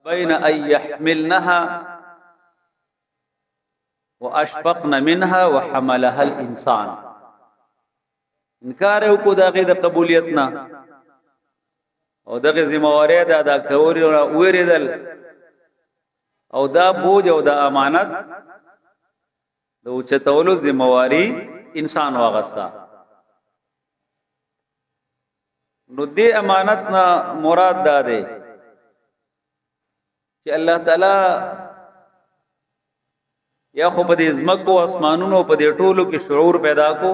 بین ان یحملنها واشفقن منها وحملها الانسان. انکار وکړو د هغې د قبولیت نه او دغه ذمہواری د ادا کولو نه وېرېدل او دا بوج او د امانت د اوچتولو ذمہواری انسان واغستا. نو دې امانت نه مراد دا دی چې الله تعالی یا خو په دې ځمکو اسمانونو په دې ټولو کې شعور پیدا کو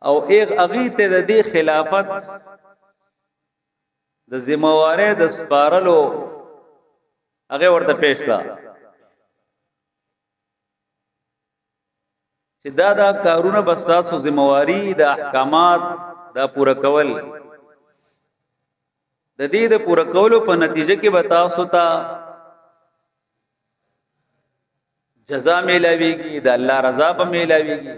او ایک اغي ته د دې خلافت د ذمہواری د سپارلو هغه ورته پیش کړه چې دا کارونه بس تاسو ذمہواری د احکامات دا پورا کول د دې د پورا کولو په نتیجه کې به تاسو ته جزا ملاويږي د الله رضا به ملاويږي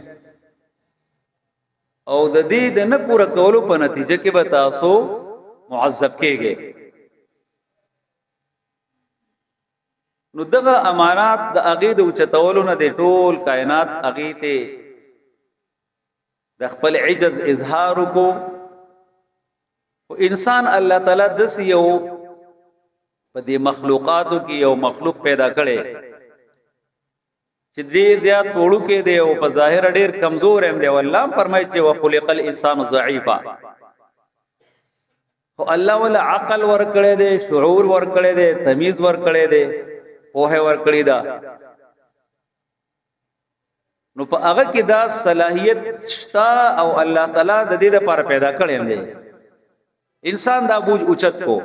او د دې د نه پورا کولو په نتیجه کې به تاسو معذب کېږئ. نو دغه امانات د هغې د اوچتولو نه د ټول کائنات هغې ته د خپل عجز اظهار وکړو. او انسان الله تعالی داسې یو په دې مخلوقاتو کې یو مخلوق پیدا کړی چې دې زیات وړوکی دی او په ظاهر ډېر کمزور هم دی. الله فرمایي چې وخلق الانسان ضعیفا، خو الله ولا عقل ورکړی دی، شعور ورکړی دی، تمیز ورکړی دی، پوهه ورکړی دا. نو په هغه کې دا صلاحیت شتا او الله تعالی د دې لپاره پیدا کړی دی انسان دا بوج اوچت کو.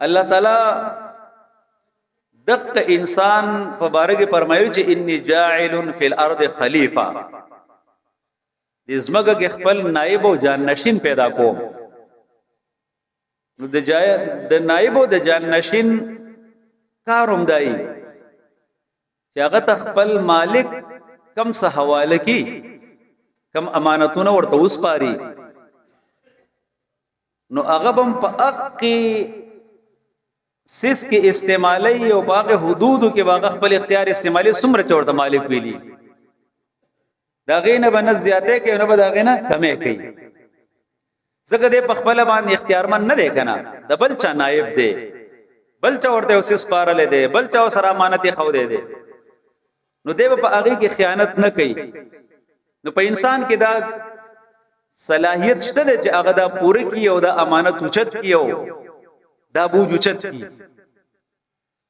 الله تعالی دغه انسان په باره کې فرمایي چې انی جاعل فی الارض خلیفہ، د زمګه کې خپل نائب او جان نشین پیدا کوم. نو د نائب او د جان نشین کاروم دای چې هغه خپل مالک کم څه حواله کی، کم امانتونه ورته وسپاري، نو هغه بم په اقی سیس کې استعمالي او باغ حدودو کې باغ خپل اختیار استعمالي سمره چورته مالک ویلي، دا غینه بن زیاته کې نه بدا غینه کمه کوي. زګه دې په خپل باندې اختیارمن نه دی کنه، د بل چا نائب دی، بل چا ورته اوس سپارل دی، بل چا سره امانت خو دی. نو دې په هغه کې خیانت نه کوي. نو په انسان کې دا صلاحیت شته چې هغه دا پوره کی او دا امانت اوچت کیو، دا بوج اوچت کی.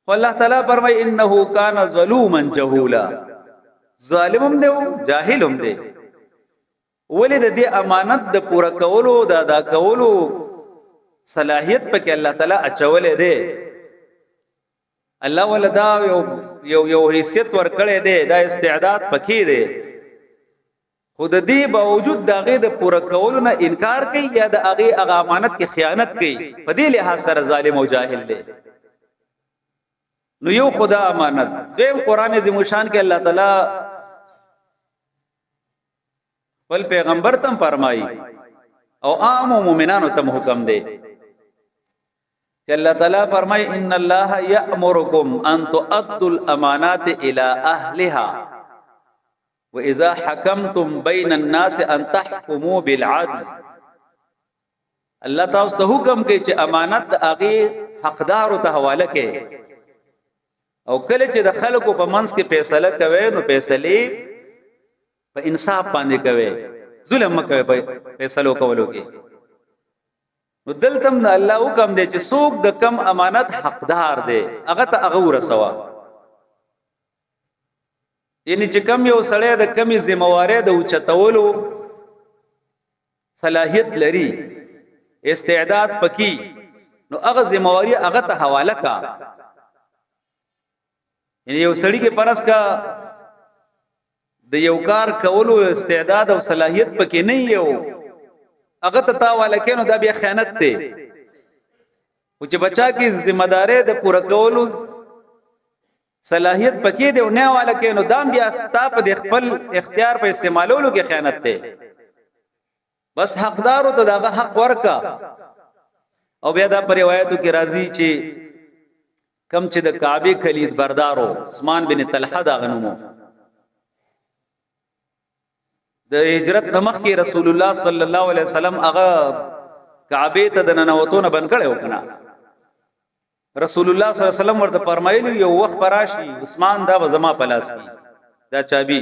والله تعالی فرمای انه کان ظلوما جهولا، ظالمم دی او جاهلم دی. ولې د دې امانت د پوره کولو د ادا کولو صلاحیت پکې الله تعالی اچولې دی. الله ولدا یو حیثیت ورکړې دی، دا استعداد پکې دی. خود دې باوجود دغه د پوره کولو نه انکار کوي یا د هغه امانت کې خیانت کوي، په دې لحاظ سره ظالم او جاهل دی. نو یو خدا امانت دیم قران عظیم شان کې الله تعالی ول پیغمبر تم فرمایي او عام مومنانو ته حکم دی چې الله تعالی فرمایي ان الله یأمرکم ان تؤدوا الامانات الى اهلها واذا حكمتم بين الناس ان تحكموا بالعدل. الله تاسو ته حکم کوي چې امانت هغه حقدار ته حواله کړي، او کله چې د خلکو په منځ کې فیصله کوي نو فیصله په انصاف باندې کوي، ظلم مکوي په فیصلو کولو کې. نو دلته الله حکم دی چې څوک د کم امانت حقدار دی هغه ته هغه ورسوا. یعنی چې کم یو سړی د کمی ذمہواری د اوچتولو صلاحیت لري، استعداد پکې، نو هغه ذمہواری هغه ته حواله کا. یعنی یو سړی کې پرس کا د یو کار کولو استعداد او صلاحیت پکې نه یو، هغه ته تاواله کینو دا بیا خیانت دی. او چې بچا کې ذمہ داري د پوره کولو صلاحیت پکې دی او نه والا کینو دام بیا ستا په خپل اختیار په استعمالولو کې خیانت دی. بس حقدارو ته دغه حق ورکا او بیا دا پر روایتو کې راځي چې کم چې د کعبه کلید بردارو عثمان بن طلحه دا غنمو د هجرت نمخ کې رسول الله صلی الله علیه وسلم هغه کعبه ته د ننوتونه بند کړو کنه رسول الله صلی الله علیه وسلم ورته فرمایلی یو وخت راشي عثمان دا زما پلاس کی دا چابي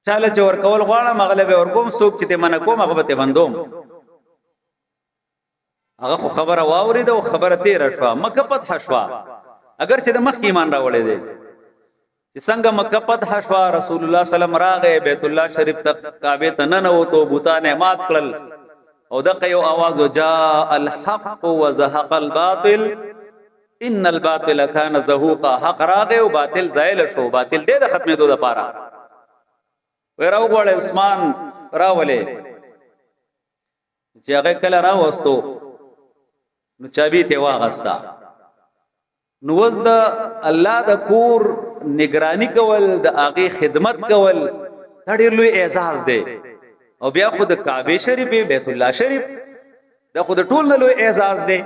چاله چې ورکول غواړم مغلب ورکوم څوک چې ته من کوم هغه ته بندوم هغه خو خبره واورید او خبره تیر شو مکه فتح شو اگر چې د مخ ایمان راوړې دي چې څنګه مکه فتح شو رسول الله صلی الله علیه وسلم راغې بیت الله شریف ته کعبه ته نه وته بوتانه مات کړل او دغه یو आवाज جاء الحق وزهق الباطل ان الباطل كان زهوقا حق راغې او باطل زائل شو باطل دې د ختمېدو لپاره وراو غوړ عثمان راولې چې هغه کله راوستو نو چابي ته واغستا نو وز د الله د کور نگرانی کول د هغه خدمت کول ډېر لوی اعزاز دی او بیا خود کعبه شریف بیت الله شریف دا خود ټول نه لوی اعزاز دی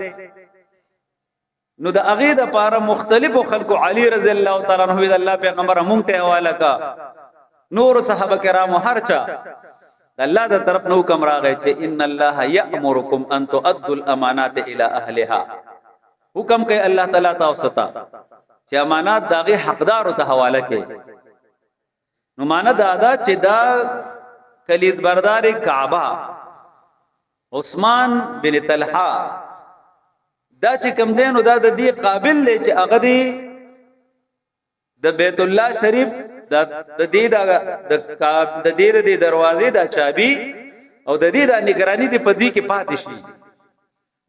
نو د هغه د پاره مختلفو خلکو علی رضی الله تعالی عنہ د الله پیغمبر مونږ ته حواله کا نور صحابه کرام هرچا الله د طرف نو کوم راغی چې ان الله یامرکم ان تؤدوا الامانات الى اهلها حکم کوي الله تعالی تاسو ته چې امانات دغه حقدار ته حواله کړي نو معنا دا دا چې دا کلید بردار کعبه عثمان بن طلحه دا چې کوم دین او دا د دې قابل دی چې هغه دی د بیت الله شریف د دې د دې دروازې د چابي او د دې د نگرانی دی په دې کې پاتې شي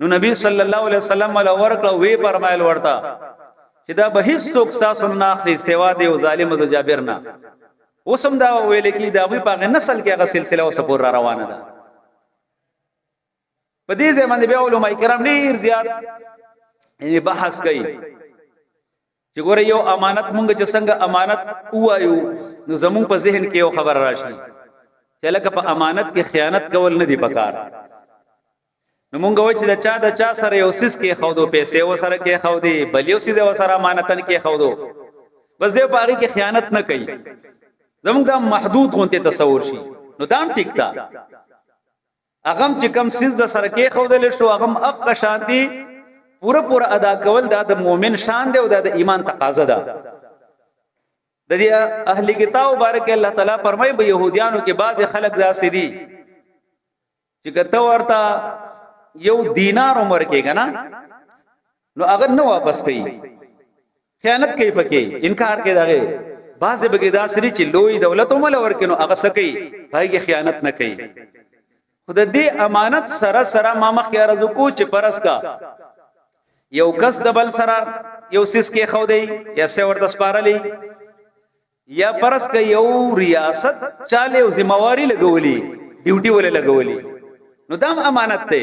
نو نبی صلی الله علیه وسلم ول ورکړه وی فرمایل ورته چې دا به هیڅ څوک تاسو نه اخلي سوا دی او ظالم د جابر نه اوسم دا ویل کې دا وی په نسل کې هغه سلسله اوس پور را روانه ده په دې ځای باندې بیا علماء کرام ډیر زیات بحث کوي چې ګوره یو امانت مونږ چې څنګه امانت وایو نو زمونږ په ذهن کې یو خبر راشي چې لکه په امانت کې خیانت کول نه دی پکار نو مونږ وایو چې د چا سره یو سیس کې خودو پیسې و سره کې خودي بل یو سیده و سره امانتن کې خودو بس دې په هغه کې خیانت نه کوي زمونږ دا محدود غونته تصور شي نو دام ټیک تا اغم چې کم سیس د سره کې خودل شو اغم اق شانتي پورا ادا کول دا د مؤمن شان دی او دا د ایمان تقاضا ده د دې اهلی کتاب بارک الله تعالی فرمایي به يهوديانو کې بعض خلک داسې دي چې ګټه ورته یو دینار عمر کېږي نه نو اگر نو واپس کوي خیانت کوي پکې انکار کوي دغه بعض بګی داسري چې لوی دولت ومل ورکینو هغه سکی هغه خیانت نه کوي خود دې امانت سره سره ما مخ کې رزق کو چې پرس کا یو کس د بل سره یو سیس کې خو دی یا سور د سپارلې یا پرس کا یو ریاست چاله او ذمہواری لګولې ډیوټي ولې لګولې نو دا امانت ته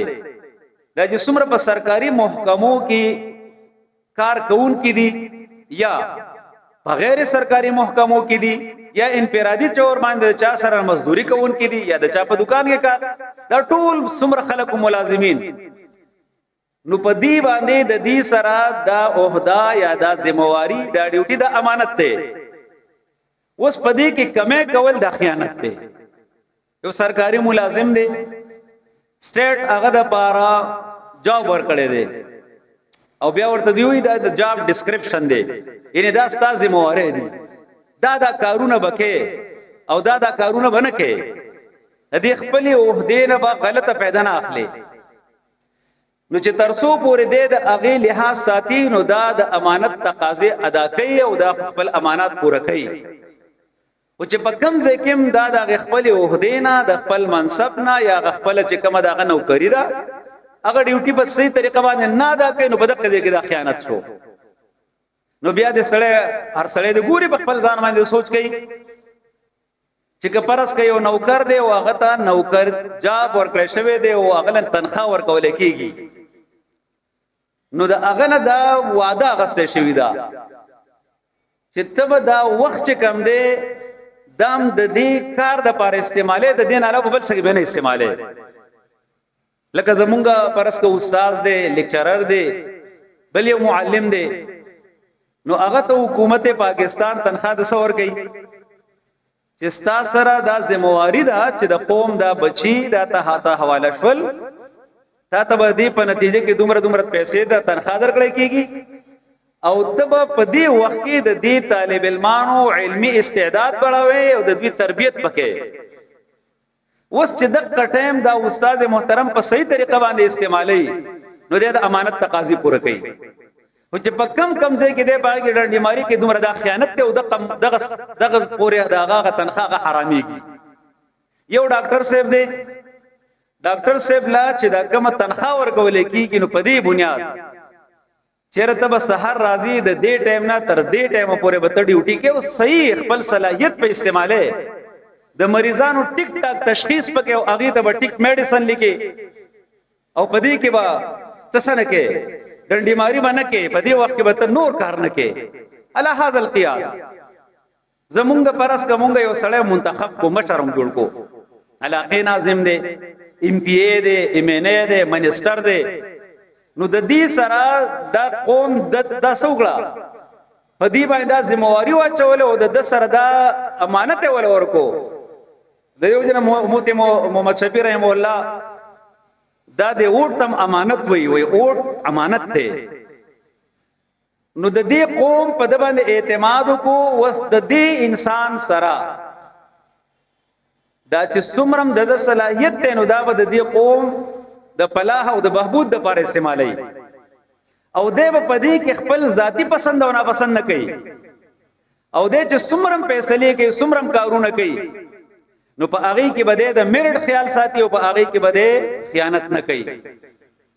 دا چې څومره په سرکاري محکمو کې کار کوون کې دي یا بغیر سرکاري محکمو کې دي یا انفرادي چور باندې چا سره مزدوري کوون کې دي یا د چا په دکان کې کار دا ټول څومره خلک ملازمین نو په دې باندې د دې سره دا عہده یا دا ذمہواری دا ډیوټي دا امانت ته اوس په دې کې کمه کول د خیانت ته یو سرکاري ملازم دی سټیټ هغه د پارا جاب ورکړي دی او بیا ورته دیوي دا د جاب ډیسکرپشن دی یعنی دا ستاسو ذمہواری دي دا کارونه بکې او دا کارونه بنکې دې خپل عہده نه با غلطه پیدا نه اخلي نو چې ترسو پورې د اغه لحاظ ساتي نو دا د امانت تقاضې ادا کوي او دا خپل امانات پوره کوي او چې په کم ځای کې دا د خپل عہده نه د خپل منصب نه یا خپل چې کوم دا نوکری ده هغه ډیوټي په صحیح طریقه باندې نه ادا کوي نو په دغه ځای کې دا خیانت شو نو بیا د سړی هر سړی د ګوري په خپل ځان باندې سوچ کوي چې کپرس کوي او نوکر دی او هغه ته نوکر جاب ورکړی شوی دی او هغه له تنخواه ورکول کیږي نو دا هغه نه دا وعده غسته شوی دا چې تب دا وخت چې کم دی دام د دې کار د پاره استعماله د دین علاوه بل څه به نه استعماله لکه زمونږ پرس کو استاد دی لیکچرر دی بل یو معلم دی نو هغه ته حکومت پاکستان تنخواه د څور کوي چې ستا سره دا ذمہواری ده چې د قوم دا بچی دا ته حواله شول تا ته به دې په نتیجه کې دومره پیسې د تنخواه درکړی کیږي او تب په دې وخت کې د دې طالب علمانو علمی استعداد بڑھاوي او د دوی تربیت پکې اوس چې د ټیم دا استاد محترم په صحیح طریقه باندې استعمالي نو د امانت تقاضي پوره کوي او چې په کم ځای کې د باغ ډنډي ماری کې دومره د خیانت ته او دغه پوره دغه تنخواه حراميږي یو ډاکټر صاحب دی ډاکټر صاحب لا چې دا کوم تنخواه ورکول کیږي نو په دې بنیاد چیرته به سحر راځي د دې ټیم نه تر دې ټیم پورې به ډیوټي کې او صحیح خپل صلاحیت په استعماله د مریضانو ټیک ټاک تشخیص پکې او هغه ته به ټیک میډیسن لیکي او په دې کې به تسنه کې ډنډي ماری باندې کې په دې وخت کې به نور کار نه کې الا هاذا القياس زمونږ پرس کومږ یو سړی منتخب کو مشرم جوړ کو علاقه ناظم دی ام پی ای دی ام ان ای دی منسٹر دی نو د دې سره دا قوم د سوګړه په دې باندې دا ذمہواری واچول او د سره دا امانت ورکو د یو جن موتی محمد شفیع رحم الله دا د اوټ تم امانت وی اوټ امانت ته نو د دې قوم په د باندې اعتماد کو وس د دې انسان سره دا چې سمرم د صلاحیت ته نو دا د دې قوم د فلاح او د بهبود د لپاره استعمالي او دې په دې کې خپل ذاتی پسند او ناپسند نه کوي او دې چې سمرم فیصله کوي سمرم کارونه کوي نو په هغه کې بده د میرټ خیال ساتي او په هغه کې بده خیانت نه کوي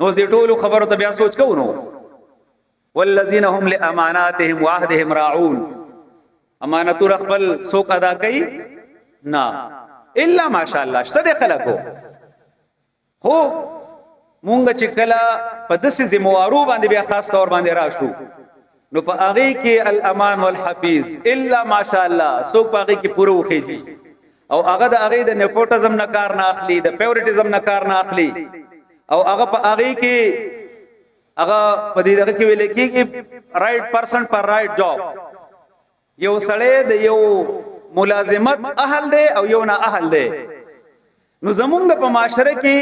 نو دې ټولو خبرو ته بیا سوچ کوو نو والذین هم لاماناتهم وعهدهم راعون امانت خپل څوک ادا کوي نه الا ماشاء الله شته خلکو خو مونږ چې کله په دسه ذمہوارو باندې بیا خاص تور باندې راشو نو په هغه کې الامان والحفیظ الا ماشاء الله څوک په هغه کې پوره وخیږي او هغه د هغه د نیپوټزم نه کار نه اخلي د پیورټیزم نه کار نه اخلي او هغه په هغه کې هغه په دې دغه کې ویل کېږي رائټ پرسن پر رائټ جاب یو سړی د یو ملازمت اهل دی او یو نه اهل دی نو زمونږ په معاشره کې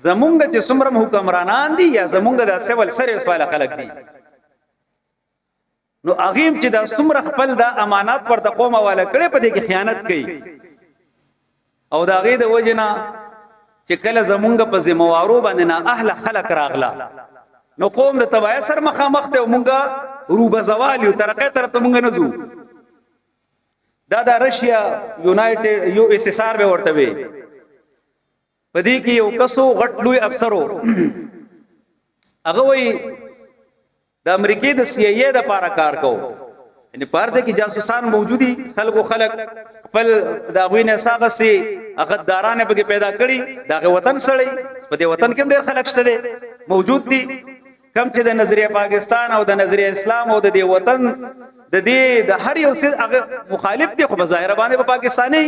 زمونږ چې څومره حکمرانان دي یا زمونږ د سیول سروس والا خلک دي نو اغیم چې دا څومره خپل د امانات ورته قوم والا کړي په دې کې خیانت کوي او دا غي د وجنا چې کله زمونږ په ذمہوارو باندې نه اهل خلق راغلا نو قوم د تبعی سر مخامخ ته مونږه روبه زوال یو ترقه طرف ته مونږ نه ځو دا د رشیا یونایټډ یو اس اس آر به ورته وي پدې کې یو کسو غټ لوی افسرو هغه وی د امریکای د سی ای ای د لپاره کار کو یعنی پارځه کې جاسوسان موجودي خلق خپل دا غوینه ساغسي غدارانه به پیدا کړي دا وطن سړی په دې وطن کې ډېر خلک شته دي موجود دي کم چې د نظریه پاکستان او د نظریه اسلام او د دې وطن د دې د هر یو څه هغه مخالف دي خو بظاهر باندې په پاکستاني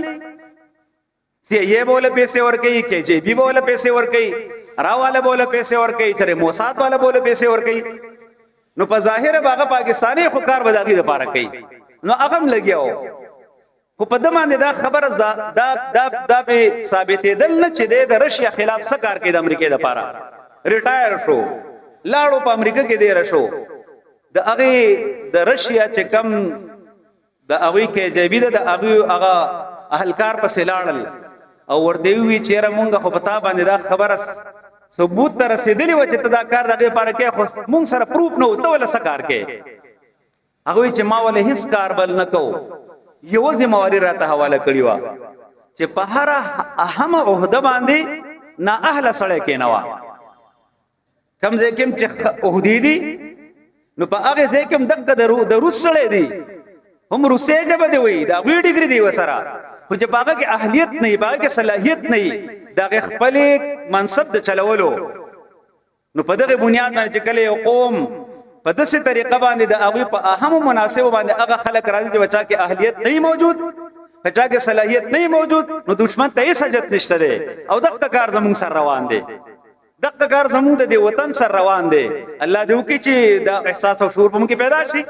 سی ای ای بوله پیسې ورکړي کې جی بي بوله پیسې ورکړي راواله بوله پیسې ورکړي تر موساد والا بوله پیسې ورکړي نو په ظاهر باغه پاکستاني خو کار بداغي د پاره کوي نو اغم لګیاو خو په دمانه دا خبره دا به ثابتې دل نه چې د رشیا خلاف سکار کې د امریکای د پاره ریټایر شو لاړو په امریکا کې دی راشو د هغه د رشیا چې کم د هغه کې جیبی د هغه اهلکار په سلاړل او ورته وی چیرې مونږ خو پتا باندې دا خبره ثبوت تر رسیدلی و چې تدا کار دغه پاره کې خو مونږ سره پروف نه وته ولا سکار کې هغه چې ما ول هیڅ کار بل نه کو یو ذمہواری راته حواله کړی و چې په هر اهم عہده باندې نا اهل سره کې نوا کم ځکه چې عہدی دي نو په هغه ځکه هم دغه د روس سره دي هم روسي جبه دی وي دا وی ډیګری دی وسره خو چې باغه کې اهلیت نه باغه کې صلاحیت نه دا خپل منصب د چلولو نو په دغه بنیاد باندې چې کله یو قوم په داسې طریقه باندې د هغه په اهم مناسب باندې هغه خلک راځي چې بچا کې اهلیت نه موجود بچا کې صلاحیت نه موجود نو دشمن ته یې سجت نشته دی او دغه کار زموږ سره روان دی دغه کار زموږ د وطن سره روان دی. الله دې وکړي چې دا احساس او شعور په موږ کې پیدا شي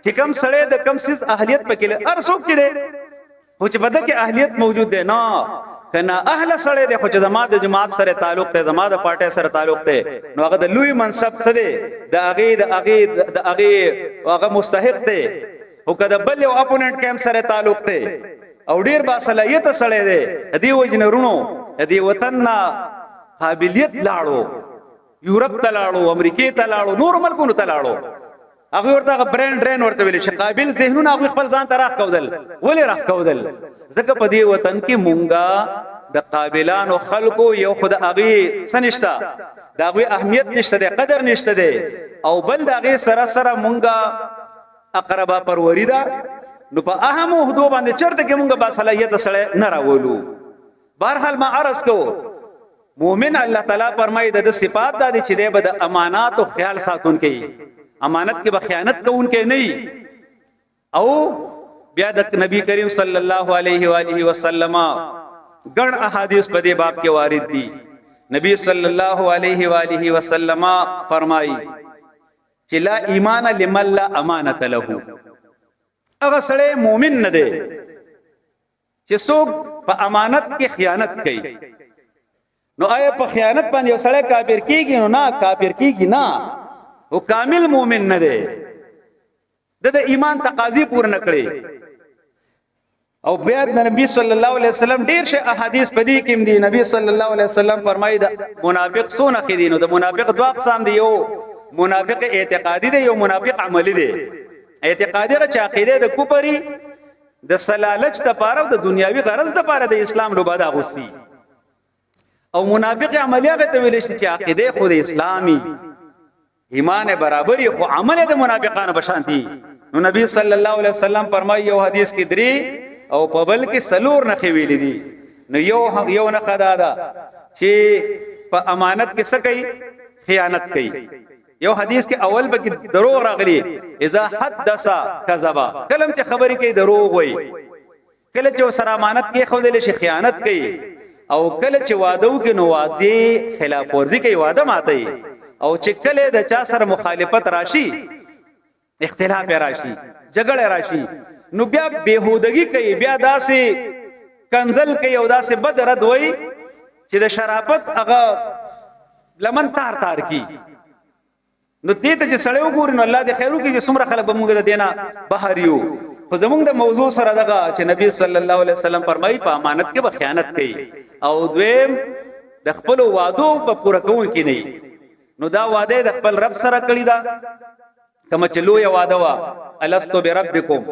چې کم سړی د کم سیس اهلیت پکې هر څوک چې دی خو چې بده کې اهلیت موجود دی نه کنا اهل سړی دی خو چې زما د جماعت سره تعلق دی زما د پارټي سره تعلق دی نو هغه د لوی منصب څه دی د هغه مستحق دی. او کله بل یو اپوننت کیم سره تعلق دی او ډیر با صلاحیت سړی دی دی وجنرونو دی وطن قابلیت لاړو یورپ ته لاړو امریکای ته لاړو نور ملکونو ته لاړو هغه ورته برند ډرین ورته ویل شي قابل ذهنونه هغه خپل ځان ته راخ کودل ولې راخ کودل ځکه په دې وطن کې مونږه د قابلانو خلکو یو خود هغه سنشتا دا هغه اهمیت نشته ده قدر نشته ده او بل دا هغه سره سره مونږه اقربا پروریدا نو په اهم حدود باندې چرته کې مونږه با صلاحیت سره نه راولو. بهرحال ما عرض کو مومن الله تعالی فرمایي د صفات د چې دی به د امانات او خیال ساتون کوي امانت کې به خیانت کوونکې نه او بیا د نبی کریم صلی الله علیه و آله وسلم ګڼ احادیث په دې باب کې وارد دي. نبی صلی الله علیه و آله وسلم فرمایي چې لا ایمان لمن لا امانت له هغه سړی مؤمن نه دی چې څوک په امانت کې خیانت کوي. نو آیا په خیانت باندې یو سړی کافر کیږي؟ نو نه کافر کیږي نه او کامل مومن نه دی د ایمان تقاضی پور نه کړي. او بیا د نبی صلی الله علیه وسلم ډیر شه احادیث پدې کې دي. نبی صلی الله علیه وسلم فرمایي د منافق سونه خدي. نو د منافق دوه اقسام دي یو منافق اعتقادي دی یو منافق عملی دی. اعتقادي چې عقیده د کوپری د سلالچ لپاره د دنیاوی غرض لپاره د اسلام لوباده غوستي او منافق عملی هغه ته ویل شي چې عقیده خود اسلامي ایمان برابرۍ خو عمل د منافقانو بشانتي. نو نبی صلی الله علیه وسلم فرمایي یو حدیث کې درې او په بل کې سلور نه ویل دي. نو یو نه خدا دا چې په امانت کې څه کوي خیانت کوي. یو حدیث کې اول به کې دروغ راغلي اذا حدث كذبا کلم چې خبرې کوي دروغ وایي کله چې سره امانت کې خو دې شي خیانت کوي او کله چې وعده وکړي نو وعده خلاف ورزي کوي وعده ماتي او چې کله د چا سره مخالفت راشي اختلاف راشي جګړه راشي نو بیا بهودگی کوي بیا داسې کنزل کوي او داسې بد رد وایي چې د شرافت هغه لمن تار تار کی. نو دې ته چې سړیو ګوري نو الله دې خیرو کې چې څومره خلک به موږ د دینه بهر یو. خو زمونږ د موضوع سره دغه چې نبی صلی الله علیه وسلم فرمایي په امانت کې به خیانت کوي او دویم د خپل وعدو په پوره کول کې نه. نو دا وعده د خپل رب سره کړی دا کما چې لوی وعده وا الستو بربکم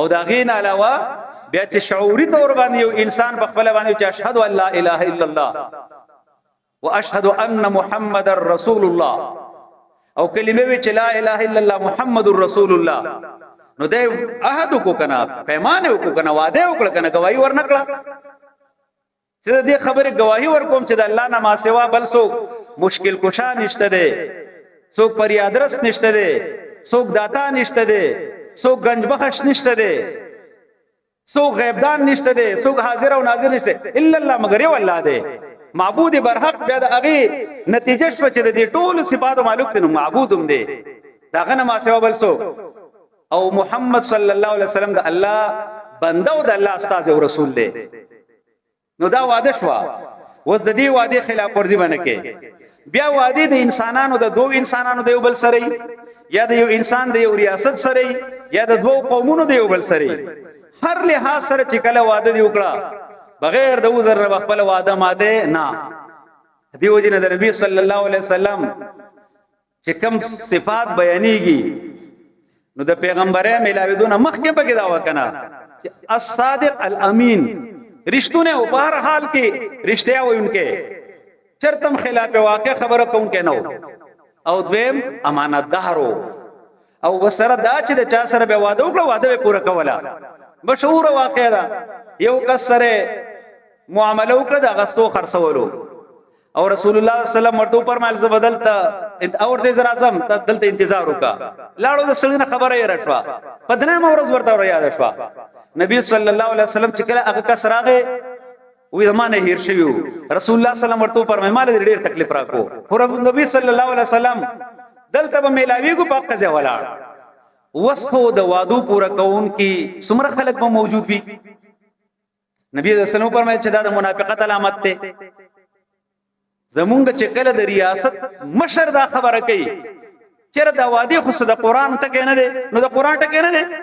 او دا غین علاوه بیا چې شعوري تور باندې یو انسان په خپل باندې چې اشهد ان لا اله الا الله واشهد ان محمد رسول الله او کلمه وی چې لا اله الا الله محمد رسول الله نو دې عہد کو کنا پیمانه کو کنا وعده وکړه کنا گواہی ورنکړه چې دې خبره گواہی ورکوم چې د الله نه ما سوا بل څوک مشکل کشا نشته ده څوک فریاد رس نشته ده څوک داتا نشته ده څوک گنج بخش نشته ده څوک غیبدان نشته ده څوک حاضر او ناظر نشته الا الله مگر یو الله ده معبود برحق بیا د هغه نتیجه شو چې د ټول صفات معلوم دي معبودم دي داغه نه ما سوا بل څوک او محمد صلی الله علیه وسلم د الله بنده او د الله استاد او رسول دی. نو دا وعده شو وس د دې وعده خلاف ورزي باندې کې بیا وعده د انسانانو د دوه انسانانو د یو بل سره یا د یو انسان د یو ریاست سره یا د دوه قومونو د یو بل سره هر لحاظ سره چې کله وعده دی وکړه بغیر د عذر خپل وعده ماده نه دیو جن د نبی صلی الله علیه وسلم چې کوم صفات بیانېږي نو د پیغمبره ملاویدونه مخکې پکې دا وکنه الصادق الامین رښتونه او په هر حال کې رښتیا وایونکې چرتم خلاف واقع خبره کوونکې نو او دویم امانتدارو او وسره دا چې د چا سره به وعده وکړه وعده پوره کوله مشهور واقع ده یو کس سره معامله وکړه د غسو خرڅولو او رسول الله صلی الله علیه وسلم ورته فرمایل ز بدلته اور دې زرا اعظم دلته انتظار وکا لاړو د سړي نه خبره یې راټوا پدنه مورز ورته ور یاد شو نبی صلی الله علیه وسلم چې کله هغه کس راغی وې زمانه هیر شوی رسول الله صلی الله علیه وسلم ورته فرمایي مال ډېر تکلیف راکو خو نبی صلی الله علیه وسلم دلته به ملاویږي په قضا ولاړ وسخو د وادو پورا کون کی څومره خلک به موجود وي نبی صلی الله علیه وسلم فرمایي چې دا د منافقت علامت ده زمونږ چې کله د ریاست مشر دا خبره کوي چیرې دا وادي خو د قران ټکی نه ده نو د قران ټکی نه ده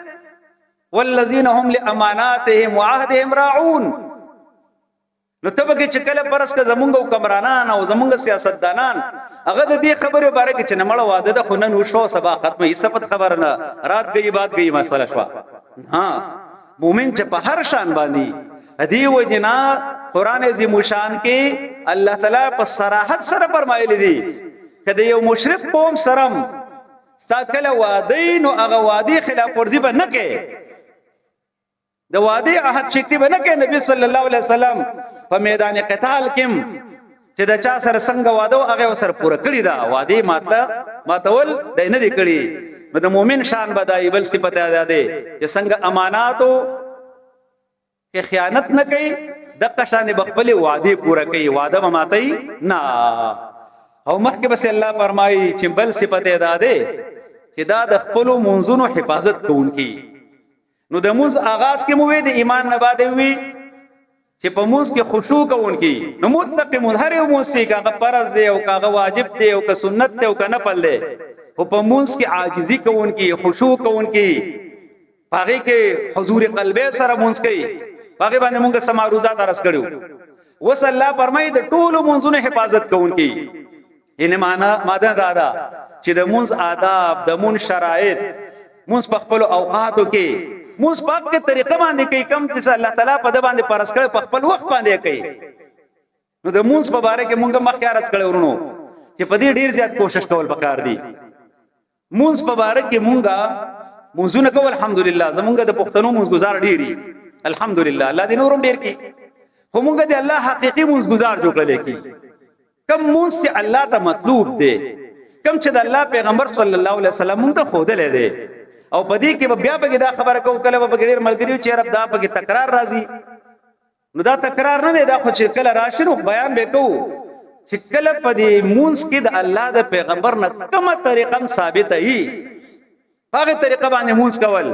والذین هم لاماناتهم وعهدهم راعون نو تبګه چې کله پرس کا زمونږ حکمرانان او زمونږ سیاستدانان هغه د دې خبره باره کې چې نمړه واده د خنن وشو سبا ختمه یې صفت خبر نه رات گئی بات گئی مسله شوا ها مومن چې په هر شان باندې ادي وجنا قران عظیم شان کې الله تعالی په صراحت سره فرمایلی دي کله یو مشرک قوم سرم ساکل وادین او هغه وادي خلاف ورزي به نه کې د وادي عهد شکتی به نه کې نبی صلی الله علیه وسلم په میدان قتال کې چې د چا سره څنګه واده هغه سره پوره کړی دا وادي ماتول د نه دی کړی د مؤمن شان بدای بل صفت ده چې څنګه اماناتو کې خیانت نه کوي د قشان بخبل وعده پوره کوي وعده ماتي نه او مخکې بس الله فرمایي چې بل صفت ده چې دا د خپل منځونو حفاظت کوونکی نو د موز آغاز کې مو د ایمان نه بعد وی چې په موږ کې خشوع کوونکی نو مطلق مظهر او موسی کاغه فرض دی او کاغه واجب دی او که سنت دی او که نفل دی او په موږ کې عاجزی کوونکی خشوع کوونکی هغه کې حضور قلبی سره موږ کوي هغه باندې موږ سماروزات رس کړو وس الله فرمایي د ټولو منځونو حفاظت کوونکی ان معنا ماده دادا چې د موږ آداب د موږ شرایط موږ په خپل اوقاتو کې موږ پاک په طریقه باندې کوي کم چې الله تعالی په د باندې پرس کړي په خپل وخت باندې کوي نو د موږ په باره کې موږ مخکې رس کړي ورونو چې په دې ډیر زیات کوشش کول پکار دي موږ په باره کې موږ نه کول الحمدلله زمونږ د پښتنو موږ گزار ډیری الحمدلله الله دې نورم ډیر کی خو موږ د الله حقيقي موږ گزار جوړل کی کم موږ چې الله ته مطلوب دی کم چې د الله پیغمبر صلی الله علیه وسلم موږ ته خود له دی او پدې کې بیا به دا خبره کو کله به غیر ملګریو چې رب دا په تکرار راځي نو دا تکرار نه دی دا خو چې کله راشي نو بیان به کو چې کله پدې مونږ کې د الله د پیغمبر نه کومه طریقه ثابت هي هغه طریقه باندې مونږ کول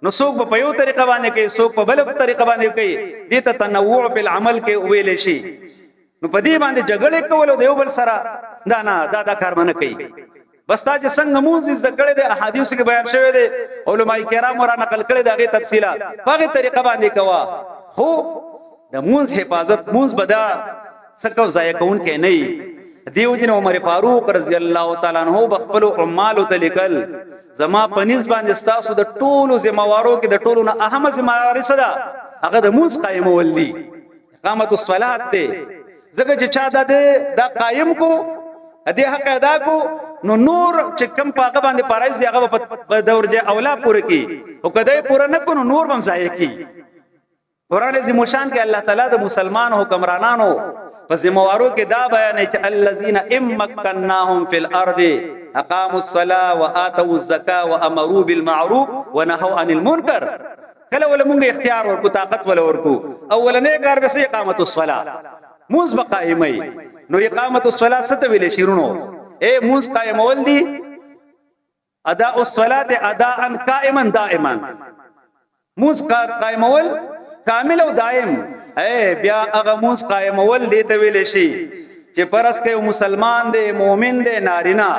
نو څوک په یو طریقه باندې کوي څوک په بل طریقه باندې کوي دې ته تنوع په عمل کې ویل شي نو پدې باندې جګړه کول او دیو بل سره دا کار باندې کوي بس تا چې څنګه موږ ذکر د احادیث کې بیان شوی دی علماء کرام را نقل کړي دغه تفصیلات هغه طریقه باندې کوا خو د موږ حفاظت موږ بدا سکو ځای کون کې نه دیو جن عمر فاروق رضی الله تعالی عنہ بخپل عمال تلکل زما پنځ باندې ستاسو د ټولو ذمہوارو کې د ټولو نه اهم ذمہواری صدا هغه د موږ قائمول دي اقامت الصلاه ته زګه چې چا دا قائم کو دې حق ادا کو نو نور چې کم پاګه باندې پارایز دی هغه په دور جه اولا پوره کی او کدی پوره نه کو نور بم ځای کی قران عظیم شان کې الله تعالی د مسلمان حکمرانانو پس ذمہوارو کې دا بیان چې الذين امكنناهم في الارض اقاموا الصلاه واتوا الزكاه وامروا بالمعروف ونهوا عن المنكر کله ول مونږ اختیار ورکو طاقت ول ورکو اولنې کار به سي اقامت الصلاه موږ بقائمي نو اقامت الصلاه ستویل شیرونو اے موږ قائمول دي اداء الصلاه اداء قائما دائما موږ قائمول کامل او دائم اے بیا هغه موږ قائمول دي ته ویل شي چې پرس کې مسلمان دی مؤمن دی نارینا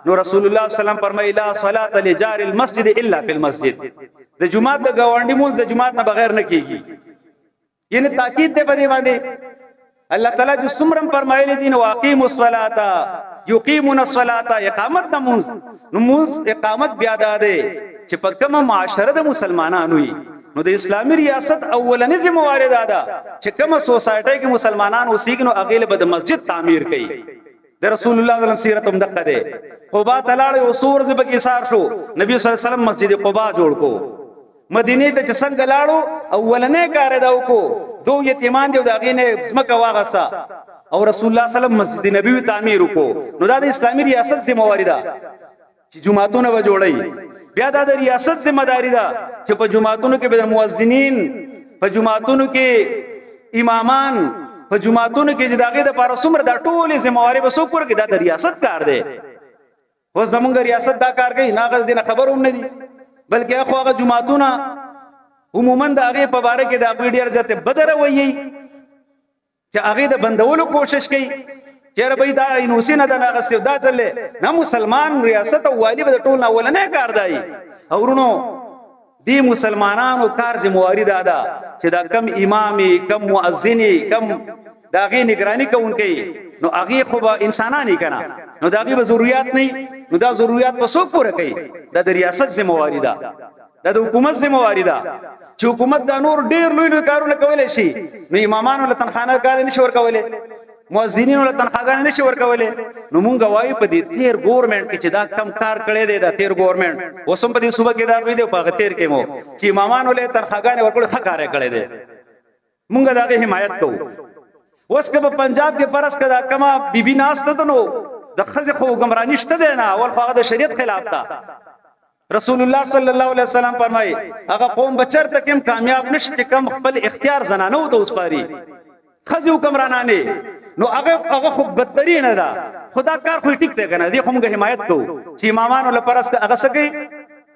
نو رسول الله صلی الله علیه وسلم فرمایي لا صلاه لجار المسجد الا في المسجد د جمعه د گاونډي موږ د جمعه نه بغیر نه کیږي یعنی تاکید دی په دې باندې الله تعالی جو سمرم فرمایلی دي نو اقیموا الصلاه یقیمون الصلاه اقامت نماز نماز اقامت بیا ده چې په کومه معاشره د مسلمانانو وي نو د اسلامي ریاست اولنې ذمہواری ده چې کومه سوسایټي کې مسلمانان اوسېږي نو هغه له مسجد تعمیر کوي د رسول الله صلی الله علیه وسلم سیرت هم دغه ده قباء تلاړ او سور زب کې ایثار شو نبی صلی الله علیه وسلم مسجد قباء جوړ کو مدینه ته څنګه لاړو اولنې کار دا وکړو دو یتیمان دی دغه نه زمکه واغستا او رسول الله صلی الله علیه وسلم مسجد نبوي تعمیر وکړو نو دا د اسلامي ریاست ذمہواری ده چې جمعهونه و جوړي بیا دا د ریاست ذمہ داری ده چې په جمعهونو کې به مؤذنین په جمعهونو کې امامان په جمعاتونو کې چې داغه د پاره څومره د ټولې ذمہواری به څوک ورکړي؟ دا د ریاست کار دی. و زمونږ ریاست دا کار کوي نه غل دینه خبر هم نه دي، بلکې اخو هغه جمعاتونه عموما د هغه په باره کې د هغه ډیر ځته بدره وایي چې هغه د بندولو کوشش کوي چیرې به دا انوسینه د ناغسیو دا چلې نه مسلمان ریاست او والی به ټول نه ولنه کار دی. اورونو دی مسلمانانو کار ذمہواری دادا چې دا کم امامي کم مؤذنی کم داغه نگرانی کوونکی نو هغه خو به انسانانی کنه نو داغه به ضرورت نه، نو دا ضرورت په څوک پوره کوي؟ دا د ریاست ذمہواری ده، دا د حکومت ذمہواری ده چې حکومت دا نور ډیر لوی لوی کارونه کولای شي. نو امامانو له تنخانه کار نشي ورکولای، مؤذنینو له تنخواګان نشي ورکولای. نو مونږ وایو په دې تیر ګورنمنت کې چې دا کم کار کړی دی دا تیر ګورنمنت اوسم په دې صوبه کې دا وی دی په تیر کې مو چې امامانو له تنخواګان ورکول ښه کار کړی دی، مونږ داغه حمایت کوو. اوس که په پنجاب کې پرس کدا کما بیبي ناشته ته نو د خزه خو ګمرانی شته دی نه، اول خو د شریعت خلاف ده. رسول الله صلی الله علیه وسلم فرمایي هغه قوم بچرته کم کامیاب نشته کم خپل اختیار زنانو ته اوسپاري خزه ګمرانانه، نو هغه خو بدترین ده. خدا کار خو ټیک دی کنه، دی خو موږ حمایت کوو چې امامانو لپاره هغه سکی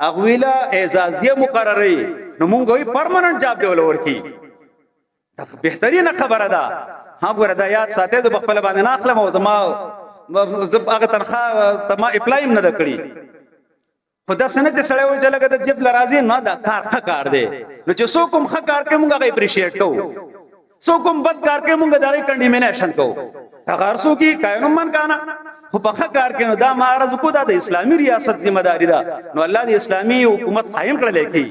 اغویلا اعزازیه مقرره نو موږ وی پرمننت جاب دی ولور کی، دا بهترینه خبره ده. ها ګوره دا یاد ساتي د خپل باندې نه اخلم او زما هغه تنخواه تما اپلایم نه کړی خدا سنه چې سړی و چې لګه د جیب لرازي نه دا کار ښه کار دی. نو چې څوک هم ښه کار کوي موږ هغه اپریشیټ کوو، څوک هم بد کار کوي موږ دا کنډیمینیشن کوو. هغه ارسو کی کاینو من کانا خو په ښه کار کوي نو دا معرض کو دا د اسلامي ریاست ذمہ داری ده. نو الله د اسلامي حکومت قائم کړل کی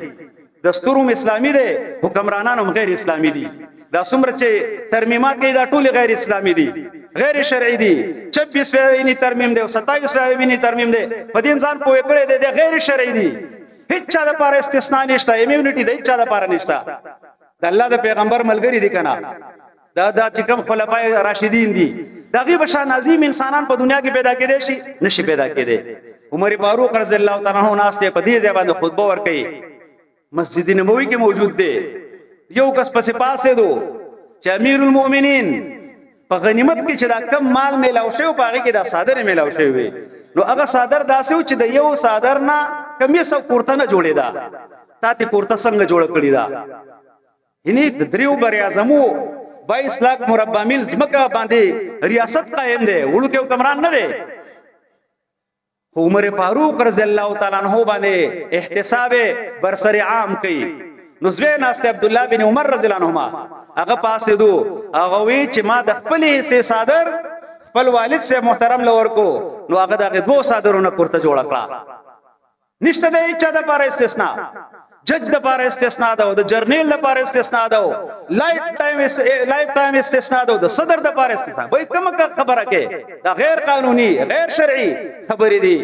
دستورم اسلامي دی، حکمرانان هم غیر اسلامي دي. دا څومره چې ترمیمات کوي دا ټول غیر اسلامي دي، غیر شرعي دي. 26 فیوینی ترمیم دی او 27 فیوینی ترمیم دی، په دې انسان په کړه دی غیر شرعي دي. هیڅ چا لپاره استثناء نشته، امیونټي دی هیڅ چا لپاره نشته. د الله د پیغمبر ملګری دي کنه، دا چې کوم خلفای راشدین دي دغه بشان عظیم انسانان په دنیا کې پیدا کېدي شي نشي پیدا کېدي. عمر فاروق رضی الله تعالی عنہ ناس ته په دې ځای باندې خطبه ورکړي، مسجد نبوي کې موجود دی. یو کس پسې پاسې دو چې امیر المؤمنین په غنیمت کې چې دا کم مال میلاو شوی په هغه کې دا صادر میلاو شوی، نو هغه صادر داسې و چې د یو صادر نه کمی سو کورته نه جوړې ده. تاته کورته څنګه جوړ کړی دا؟ یعنی د دریو بر اعظمو 22 लाख مربع میل ځمکه باندې ریاست قائم دی، وړو کې حکمران نه دی. عمر فاروق رضی الله تعالی عنہ باندې احتساب برسر عام کوي. نو زوی ناست عبد الله بن عمر رضی الله عنهما هغه پاسې دو هغه وی چې ما د خپل حصے صادر خپل والد سے محترم لور کو، نو هغه دغه دوه صادرونه پورته جوړ کړه. نشته د هیڅ د لپاره استثناء، جج د لپاره استثناء ده، د جرنیل لپاره استثناء ده، لایف ټایم استثناء ده، د صدر د لپاره استثناء. وای کوم خبره کې دا غیر قانوني غیر شرعي خبرې دي.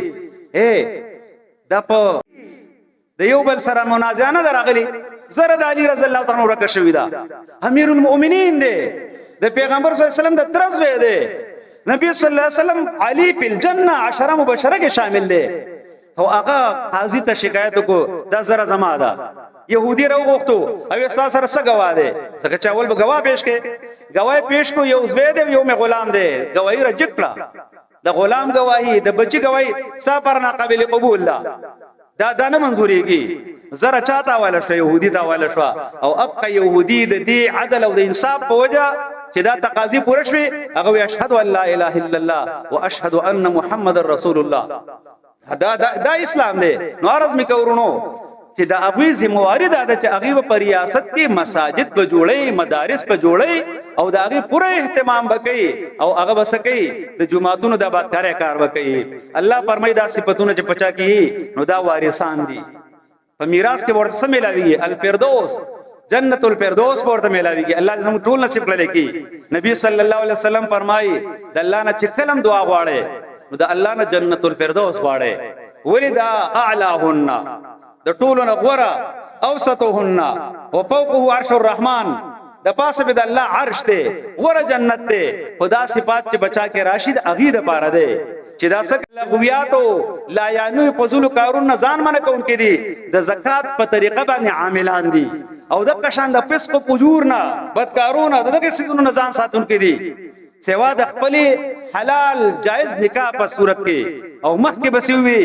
دا په د یو بل سره منازعه نه راغلي. زرد علی رضی الله تعالی عنہ ورکه شوی دا امیر المؤمنین دی، د پیغمبر صلی الله علیه وسلم د ترز وی دی. نبی صلی الله علیه وسلم علی فی الجنه 10 مبشره کې شامل دی. او هغه قاضی ته شکایت کو دا زره زما ده، يهودي راوغختو او استاد سره څه گواه دی؟ څنګه چاول به گواه پیش کې گواه پیش کو یو زوی دی یو می غلام دی، گواہی رجب کړه. د غلام گواہی د بچی گواہی ستا پر ناقابل قبول ده، دا نه منظورېږي. زره چاته والا شو يهودي دا والا شو، او ابقى يهودي د دې عدل او د انصاف په وجه چې دا تقاضي پوره شوي هغه اشهد ان لا اله الا الله واشهد ان محمد رسول الله. دا اسلام دی. نو عرض می کورونو چې دا هغه ذمہواری ده چې هغه په ریاست کې مساجد به جوړي، مدارس به جوړي او دا هغه پوره اهتمام وکړي او هغه وسکي د جمعهتونو د آباد کار وکړي. الله فرمایي دا صفاتونه چې پچا کی نو دا وارثان دي. په میراث کې ورته څه ملاويږي؟ الفردوس، جنت الفردوس ورته ملاويږي. الله دې موږ ټول نصیب کړي کی. نبی صلی الله علیه وسلم فرمایي د الله نه چې کلم دعا غواړي نو د الله نه جنت الفردوس غواړي. ولدا اعلاهن د ټولو نه غوړه، اوسطهن وفوقه عرش الرحمن، د پاسه به د الله عرش ته غوړه جنت ته. خدا صفات چې بچا کې راشد اغي د پاره ده چې دا څه لغویاتو لا یعنی فضول کارون ځان منه کون کې دي، د زکات په طریقه باندې عاملان دي. او د قشان د فسق او فجور نه بدکارونه دغه سيزونو نه ځان ساتونکي دي سوا د خپل حلال جائز نکاح په صورت کې او مخکې بسوي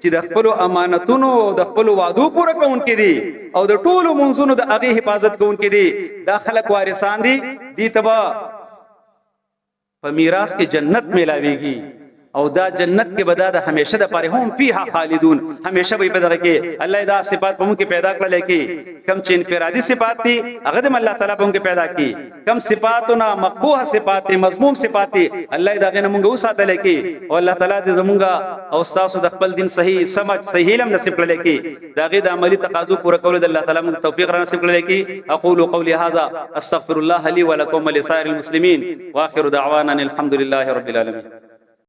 چې د خپل امانتونو او د خپل وعدو پوره کوونکي دي او د ټولو منځونو د هغه حفاظت کوونکي دي دا خلک وارثان دي دي تبا په میراث کې جنت ملاويږي او دا جنت کې بدا د همیشه د پاره هم فيها خالدون همیشه به بدغه کې الله دا صفات په موږ کې پیدا کړل کې کم چې انفرادي صفات دي هغه د الله تعالی په موږ کې پیدا کړي کم صفاتنا مقبوح صفات مذموم صفات دي الله دا غنه موږ وساتل کې او الله تعالی دې زمونږه او تاسو د خپل دین صحیح سمج صحیح علم نصیب کړل کې دا غي د عملی تقاضو پوره کول د الله تعالی موږ توفیق را نصیب کړل کې اقول قولي هذا استغفر الله لي ولكم ولسائر المسلمين واخر دعوانا الحمد لله رب العالمين